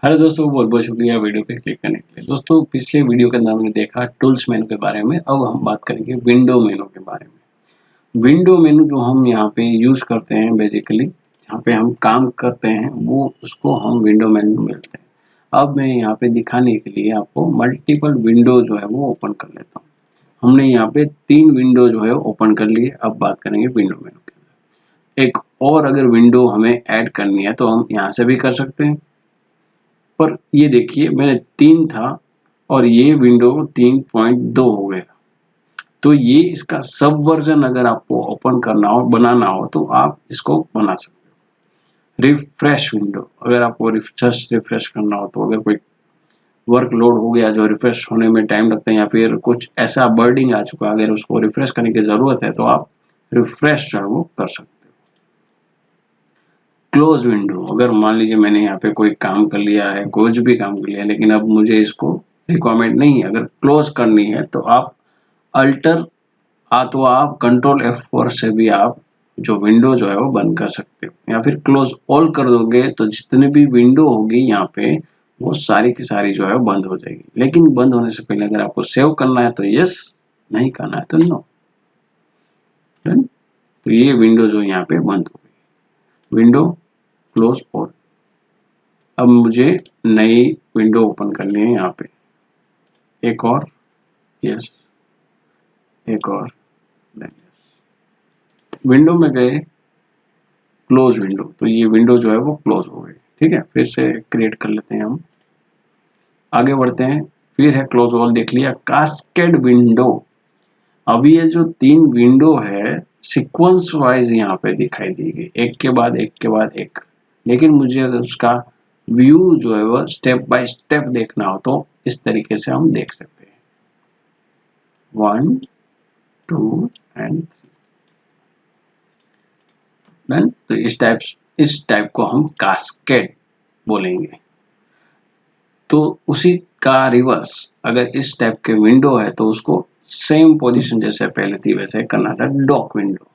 Hello दोस्तों, बहुत बहुत शुक्रिया वीडियो पे क्लिक करने के लिए। दोस्तों, पिछले वीडियो के अंदर हमने देखा टूल्स मेनू के बारे में। अब हम बात करेंगे विंडो मेनू के बारे में। विंडो मेनू जो हम यहाँ पे यूज करते हैं, बेसिकली जहाँ पे हम काम करते हैं वो उसको हम विंडो मेनू मिलते हैं। अब मैं यहाँ पे दिखाने के लिए आपको मल्टीपल विंडो जो है वो ओपन कर लेता हूँ। हमने यहाँ पे 3 विंडो जो है ओपन कर लिए। अब बात करेंगे विंडो मेनू के अंदर। एक और अगर विंडो हमें ऐड करनी है तो हम यहाँ से भी कर सकते हैं, पर ये देखिए मैंने 3 था और ये विंडो 3.2 हो गया। तो ये इसका सब वर्जन अगर आपको ओपन करना हो, बनाना हो, तो आप इसको बना सकते हो। रिफ्रेश विंडो, अगर आपको रिफ्रेश करना हो, तो अगर कोई वर्कलोड हो गया जो रिफ्रेश होने में टाइम लगता है या फिर कुछ ऐसा बर्डिंग आ चुका है, अगर उसको रिफ्रेश करने की जरूरत है तो आप रिफ्रेश जो है वो कर सकते हो। क्लोज विंडो, अगर मान लीजिए मैंने यहाँ पे कोई काम कर लिया है, कुछ भी काम कर लिया है, लेकिन अब मुझे इसको रिक्वायरमेंट नहीं है, अगर क्लोज करनी है तो आप अल्टर तो आप कंट्रोल F4 से भी आप जो विंडो जो है वो बंद कर सकते हो, या फिर क्लोज ऑल कर दोगे तो जितने भी विंडो होगी यहाँ पे वो सारी की सारी जो है बंद हो जाएगी। लेकिन बंद होने से पहले अगर आपको सेव करना है तो यस, नहीं करना है तो नो। तो ये विंडो जो यहाँ पे बंद हो गई, विंडो क्लोज ऑल। अब मुझे नई विंडो ओपन करनी है यहाँ पे, एक और, यस, एक और, विंडो में गए, क्लोज विंडो, तो ये विंडो जो है वो क्लोज हो गई। ठीक है, फिर से क्रिएट कर लेते हैं, हम आगे बढ़ते हैं। फिर है क्लोज ऑल, देख लिया। कास्केड विंडो, अभी ये जो 3 विंडो है सीक्वेंस वाइज यहाँ पे दिखाई दी गई, एक के बाद एक के बाद एक। लेकिन मुझे अगर उसका व्यू जो है वो स्टेप बाय स्टेप देखना हो तो इस तरीके से हम देख सकते हैं, 1 2 एंड 3। तो इस टाइप को हम कास्केड बोलेंगे। तो उसी का रिवर्स, अगर इस टाइप के विंडो है तो उसको सेम पोजीशन जैसे पहले थी वैसे करना था, डॉक विंडो।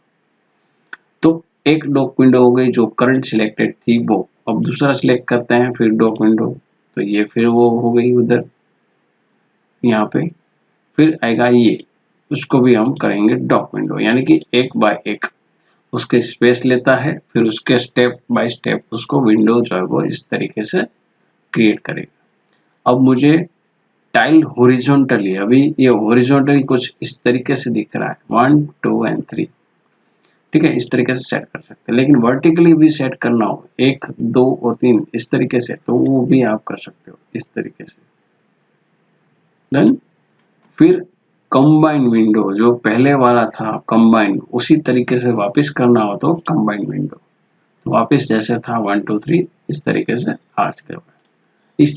तो एक डॉक विंडो हो गई जो करंट सिलेक्टेड थी वो, अब दूसरा सिलेक्ट करते हैं फिर डॉक विंडो, तो ये फिर वो हो गई उधर यहाँ पे। फिर आएगा ये, उसको भी हम करेंगे डॉक विंडो, यानी कि एक बाय एक उसके स्पेस लेता है, फिर उसके स्टेप बाय स्टेप उसको विंडो जो है वो इस तरीके से क्रिएट करेगा। अब मुझे टाइल हॉरिजॉन्टली, अभी ये हॉरिजॉन्टली कुछ इस तरीके से दिख रहा है, 1 2 एंड 3। ठीक है, इस तरीके से सेट कर सकते हैं। लेकिन वर्टिकली भी सेट करना हो, 1 2 और 3 इस तरीके से, तो वो भी आप कर सकते हो इस तरीके से। देन फिर कंबाइन विंडो, जो पहले वाला था कंबाइन, उसी तरीके से वापस करना हो तो कंबाइन विंडो, तो वापस जैसे था 1 2 3 इस तरीके से आ जाएगा, इस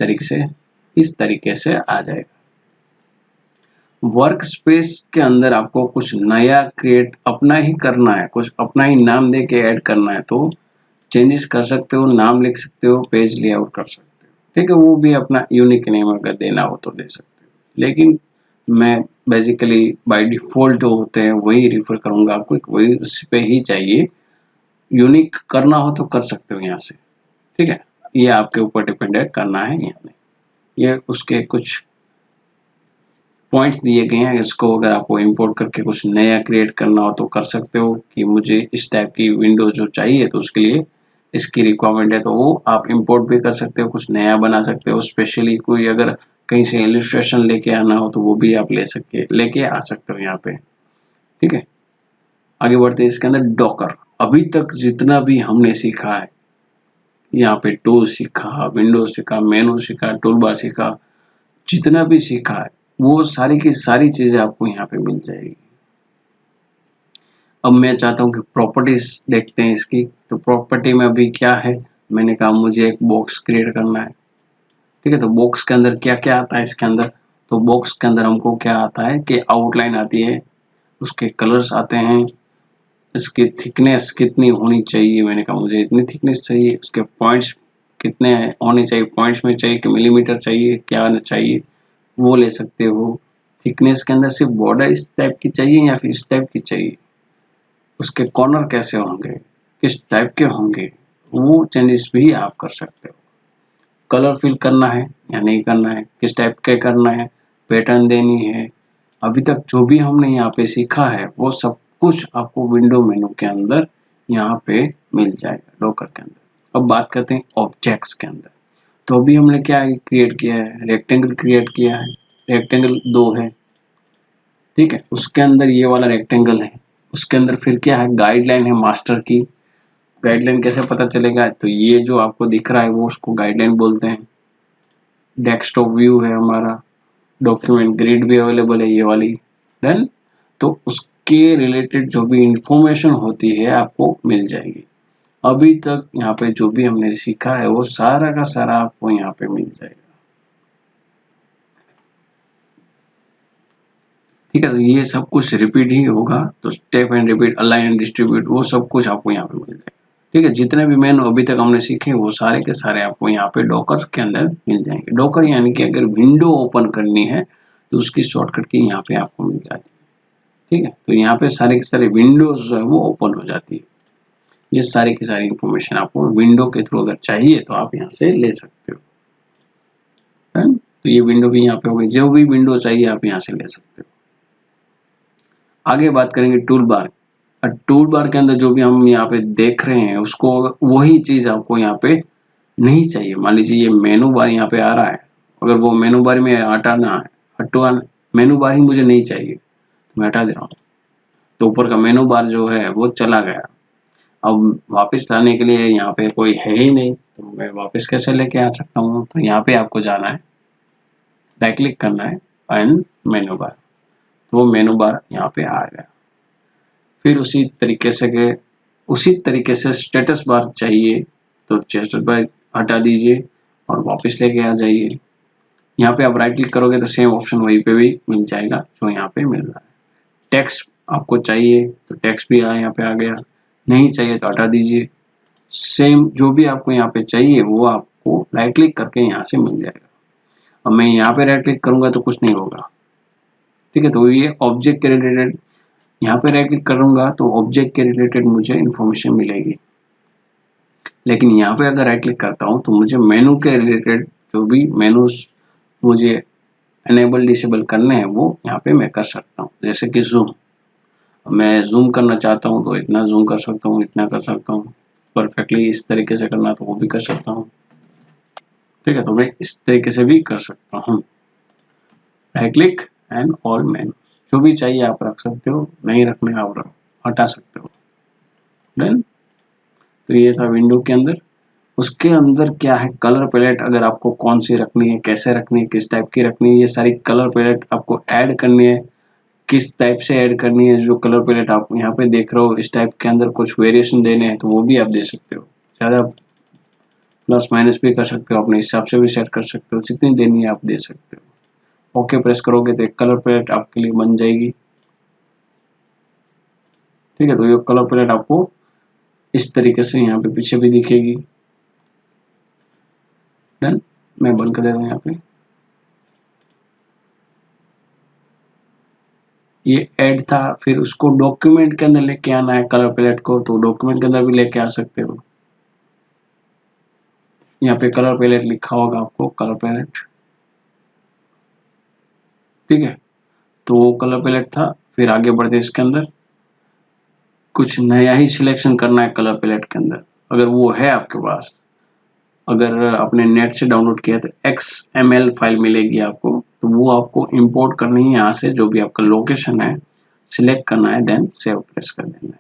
तरीके से आ जाएगा। वर्क स्पेस के अंदर आपको कुछ नया क्रिएट अपना ही करना है, कुछ अपना ही नाम दे के ऐड करना है तो चेंजेस कर सकते हो, नाम लिख सकते हो, पेज लेआउट कर सकते हो। ठीक है, वो भी अपना यूनिक नेम अगर देना हो तो दे सकते हो। लेकिन मैं बेसिकली बाय डिफॉल्ट जो होते हैं वही रिफर करूंगा आपको, वही उस पे ही चाहिए। यूनिक करना हो तो कर सकते हो यहाँ से। ठीक है, ये आपके ऊपर डिपेंडेंट करना है यहाँ में। ये उसके कुछ पॉइंट्स दिए गए हैं, इसको अगर आपको इंपोर्ट करके कुछ नया क्रिएट करना हो तो कर सकते हो कि मुझे इस टाइप की विंडो जो चाहिए तो उसके लिए इसकी रिक्वायरमेंट है, तो वो आप इंपोर्ट भी कर सकते हो, कुछ नया बना सकते हो। स्पेशली कोई अगर कहीं से इलस्ट्रेशन लेके आना हो तो वो भी आप लेके आ सकते हो यहाँ पे। ठीक है, आगे बढ़ते हैं। इसके अंदर डॉकर, अभी तक जितना भी हमने सीखा है, यहाँ पे टूल सीखा, विंडो सीखा, मेनू सीखा, टूल बार सीखा, जितना भी सीखा है वो सारी की सारी चीजें आपको यहाँ पे मिल जाएगी। अब मैं चाहता हूँ कि प्रॉपर्टीज देखते हैं इसकी। तो प्रॉपर्टी में अभी क्या है, मैंने कहा मुझे एक बॉक्स क्रिएट करना है। ठीक है, तो बॉक्स के अंदर क्या क्या आता है इसके अंदर, तो बॉक्स के अंदर हमको क्या आता है कि आउटलाइन आती है, उसके कलर्स आते हैं, इसकी थिकनेस कितनी होनी चाहिए, मैंने कहा मुझे इतनी थिकनेस चाहिए, उसके पॉइंट्स कितने होने चाहिए, पॉइंट्स में चाहिए कि मिलीमीटर चाहिए, क्या आना चाहिए वो ले सकते हो। थिकनेस के अंदर सिर्फ बॉर्डर इस टाइप की चाहिए या फिर इस टाइप की चाहिए, उसके कॉर्नर कैसे होंगे, किस टाइप के होंगे, वो चेंजेस भी आप कर सकते हो। कलर फिल करना है या नहीं करना है, किस टाइप के करना है, पैटर्न देनी है, अभी तक जो भी हमने यहाँ पे सीखा है वो सब कुछ आपको विंडो मेनू के अंदर यहाँ पे मिल जाएगा डॉकर के अंदर। अब बात करते हैं ऑब्जेक्ट्स के अंदर। तो अभी हमने क्या क्रिएट किया है, रेक्टेंगल क्रिएट किया है, रेक्टेंगल 2 है, ठीक है, उसके अंदर ये वाला रेक्टेंगल है, उसके अंदर फिर क्या है, गाइडलाइन है मास्टर की। गाइडलाइन कैसे पता चलेगा, तो ये जो आपको दिख रहा है वो उसको गाइडलाइन बोलते हैं। डेस्कटॉप व्यू है हमारा, डॉक्यूमेंट ग्रिड भी अवेलेबल है ये वाली, देन तो उसके रिलेटेड जो भी इंफॉर्मेशन होती है आपको मिल जाएगी। अभी तक यहाँ पे जो भी हमने सीखा है वो सारा का सारा आपको यहाँ पे मिल जाएगा, ठीक है। तो ये सब कुछ रिपीट ही होगा, तो step and repeat, align and distribute, वो सब कुछ आपको यहाँ पे मिल जाएगा, ठीक है। जितने भी मेनू अभी तक हमने सीखे वो सारे के सारे आपको यहाँ पे डॉकर के अंदर मिल जाएंगे। डॉकर यानी कि अगर विंडो ओपन करनी है तो उसकी शॉर्टकट की यहाँ पे आपको मिल जाती है, ठीक है। तो यहाँ पे सारे के सारे विंडोज जो है वो ओपन हो जाती है। ये सारी की सारी इंफॉर्मेशन आपको विंडो के थ्रू अगर चाहिए तो आप यहाँ से ले सकते हो, है? तो ये विंडो भी यहाँ पे होगी, जो भी विंडो चाहिए आप यहाँ से ले सकते हो। आगे बात करेंगे टूल बार। टूल बार के अंदर जो भी हम यहाँ पे देख रहे हैं उसको वही चीज आपको यहाँ पे नहीं चाहिए। मान लीजिए ये मेनू बार यहाँ पे आ रहा है, अगर वो मेनू बार में हटाना है, हटवा, मेनू बार ही मुझे नहीं चाहिए तो मैं हटा दे रहा हूँ, तो ऊपर का मेनू बार जो है वो चला गया। अब वापस लाने के लिए यहाँ पे कोई है ही नहीं, तो मैं वापस कैसे लेके आ सकता हूँ, तो यहाँ पे आपको जाना है, राइट क्लिक करना है एंड मेनू बार, तो वो मेनू बार यहाँ पे आ गया। फिर उसी तरीके से स्टेटस बार चाहिए तो स्टेटस बार हटा दीजिए और वापस लेके आ जाइए। यहाँ पे आप राइट क्लिक करोगे तो सेम ऑप्शन वहीं पे भी मिल जाएगा जो यहाँ पे मिल रहा है। टेक्स्ट आपको चाहिए तो टेक्स्ट भी यहाँ पे आ गया, नहीं चाहिए तो हटा दीजिए। सेम जो भी आपको यहाँ पे चाहिए वो आपको राइट क्लिक करके यहाँ से मिल जाएगा। अब मैं यहाँ पे राइट क्लिक करूंगा तो कुछ नहीं होगा, ठीक है। तो ये ऑब्जेक्ट के रिलेटेड, यहाँ पे राइट क्लिक करूंगा तो ऑब्जेक्ट के रिलेटेड मुझे इंफॉर्मेशन मिलेगी, लेकिन यहाँ पे अगर राइट क्लिक करता हूँ तो मुझे मेनू के रिलेटेड जो भी मेनूज मुझे एनेबल डिसेबल करने हैं वो यहाँ पे मैं कर सकता हूँ। जैसे कि जूम, मैं जूम करना चाहता हूँ तो इतना जूम कर सकता हूँ, इतना कर सकता हूँ, परफेक्टली इस तरीके से करना तो वो भी कर सकता हूँ, ठीक है। तो मैं इस तरीके से भी कर सकता हूँ। राइट क्लिक एंड ऑल मेनू, जो भी चाहिए आप रख सकते हो, नहीं रखने आप हटा सकते हो, देन तो ये था विंडो के अंदर। उसके अंदर क्या है, कलर पैलेट, अगर आपको कौन सी रखनी है, कैसे रखनी है, किस टाइप की रखनी है, ये सारी कलर पैलेट आपको ऐड करनी है, किस टाइप से ऐड करनी है। जो कलर पैलेट आप यहाँ पे देख रहे हो इस टाइप के अंदर कुछ वेरिएशन देने हैं तो वो भी आप दे सकते हो, ज़्यादा प्लस माइनस भी कर सकते हो, अपने हिसाब से भी सेट कर सकते हो, जितनी देनी है आप दे सकते हो। ओके प्रेस करोगे तो एक कलर पैलेट आपके लिए बन जाएगी, ठीक है। तो ये कलर पैलेट आपको इस तरीके से यहाँ पे पीछे भी दिखेगी, डन। मैं बंद कर देता हूँ यहाँ पे। ये ऐड था, फिर उसको डॉक्यूमेंट के अंदर लेके आना है कलर पैलेट को, तो डॉक्यूमेंट के अंदर भी लेके आ सकते हो। यहाँ पे कलर पैलेट लिखा होगा आपको, कलर पैलेट, ठीक है। तो वो कलर पैलेट था। फिर आगे बढ़ते इसके अंदर कुछ नया ही सिलेक्शन करना है कलर पैलेट के अंदर, अगर वो है आपके पास, अगर आपने नेट से डाउनलोड किया तो XML फाइल मिलेगी आपको, तो वो आपको इंपोर्ट करनी है यहाँ से, जो भी आपका लोकेशन है सिलेक्ट करना है, देन सेव प्रेस कर देना है,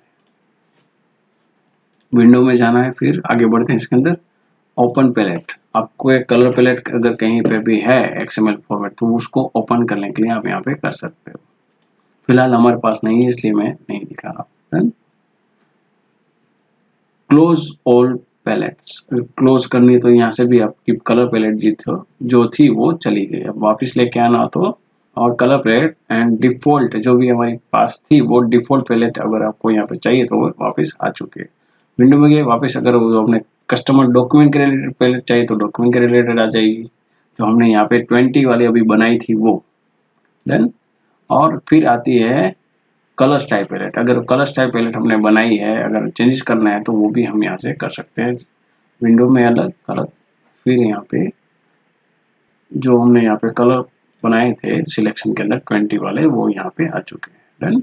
विंडो में जाना है। फिर आगे बढ़ते हैं इसके अंदर ओपन पैलेट। आपको एक कलर पैलेट अगर कहीं पे भी है XML फॉर्मेट तो उसको ओपन करने के लिए आप यहाँ पे कर सकते हो। फिलहाल हमारे पास नहीं है इसलिए मैं नहीं दिखा रहा। क्लोज ऑल पैलेट्स, क्लोज करनी है तो यहाँ से भी आपकी कलर पैलेट जो थी वो चली गई। अब वापस लेके आना तो, और कलर पैलेट एंड डिफॉल्ट जो भी हमारी पास थी वो डिफॉल्ट पैलेट अगर आपको यहाँ पे चाहिए तो वो वापस आ चुके हैं। विंडो में गए वापस, अगर वो अपने कस्टमर डॉक्यूमेंट के रिलेटेड पैलेट चाहिए तो डॉक्यूमेंट के रिलेटेड आ जाएगी, जो हमने यहाँ पे 20 वाली अभी बनाई थी वो, देन और फिर आती है कलर स्टाइल पैलेट। अगर कलर स्टाइल पैलेट हमने बनाई है, अगर चेंजेस करना है तो वो भी हम यहाँ से कर सकते हैं। विंडो में अलग कलर, फिर यहाँ पे जो हमने यहाँ पे कलर बनाए थे सिलेक्शन के अंदर 20 वाले, वो यहाँ पे आ चुके हैं। डन।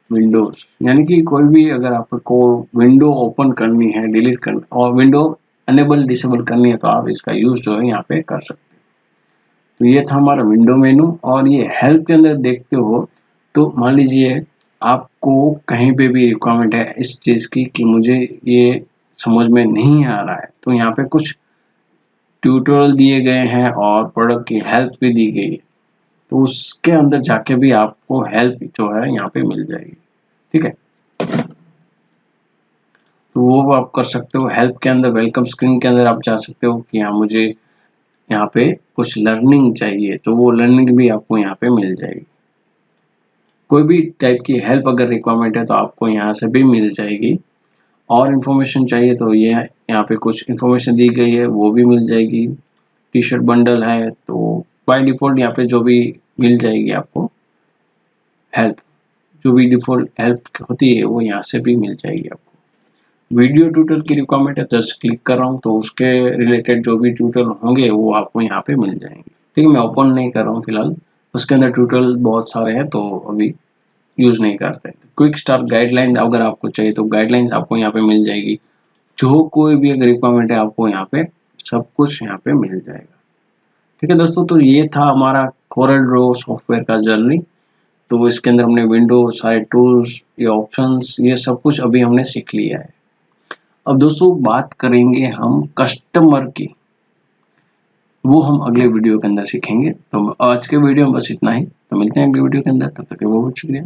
विंडोज, यानी कि कोई भी अगर आपको विंडो ओपन करनी है, डिलीट करनी और विंडो अनेबल डिसेबल करनी है तो आप इसका यूज जो है यहाँ पे कर सकते हैं। तो ये था हमारा विंडो मेनू। और ये हेल्प के अंदर देखते हो तो मान लीजिए आपको कहीं पे भी रिक्वायरमेंट है इस चीज की कि मुझे ये समझ में नहीं आ रहा है, तो यहाँ पे कुछ ट्यूटोरियल दिए गए हैं और प्रोडक्ट की हेल्प भी दी गई है, तो उसके अंदर जाके भी आपको हेल्प जो है यहाँ पे मिल जाएगी। ठीक है, तो वो आप कर सकते हो। हेल्प के अंदर वेलकम स्क्रीन के अंदर आप जा सकते हो कि हाँ मुझे यहाँ पे कुछ लर्निंग चाहिए, तो वो लर्निंग भी आपको यहाँ पे मिल जाएगी। कोई भी टाइप की हेल्प अगर रिक्वायरमेंट है तो आपको यहाँ से भी मिल जाएगी। और इन्फॉर्मेशन चाहिए तो ये यहाँ पे कुछ इन्फॉर्मेशन दी गई है, वो भी मिल जाएगी। टी शर्ट बंडल है तो बाय डिफॉल्ट यहाँ पे जो भी मिल जाएगी आपको हेल्प, जो भी डिफॉल्ट हेल्प होती है वो यहाँ से भी मिल जाएगी आपको। वीडियो ट्यूटोरियल की रिक्वायरमेंट है, जस्ट क्लिक कर रहा हूँ तो उसके रिलेटेड जो भी ट्यूटोरियल होंगे वो आपको यहाँ पे मिल जाएंगे। ठीक है, मैं ओपन नहीं कर रहा हूँ फिलहाल, उसके अंदर ट्यूटोरियल बहुत सारे हैं तो अभी यूज नहीं करते। क्विक स्टार्ट गाइडलाइन अगर आपको चाहिए तो गाइडलाइंस आपको यहाँ पे मिल जाएगी। जो कोई भी अगर रिक्वायरमेंट है आपको यहाँ पे सब कुछ यहाँ पे मिल जाएगा। ठीक है दोस्तों, तो ये था हमारा कोरल ड्रॉ सॉफ्टवेयर का जर्नी। तो इसके अंदर हमने विंडो, सारे टूल्स, ये ऑप्शंस, ये सब कुछ अभी हमने सीख लिया है। अब दोस्तों बात करेंगे हम कस्टमर की, वो हम अगले वीडियो के अंदर सीखेंगे। तो आज के वीडियो में बस इतना ही, तो मिलते हैं अगले वीडियो के अंदर, तब तक के बहुत शुक्रिया।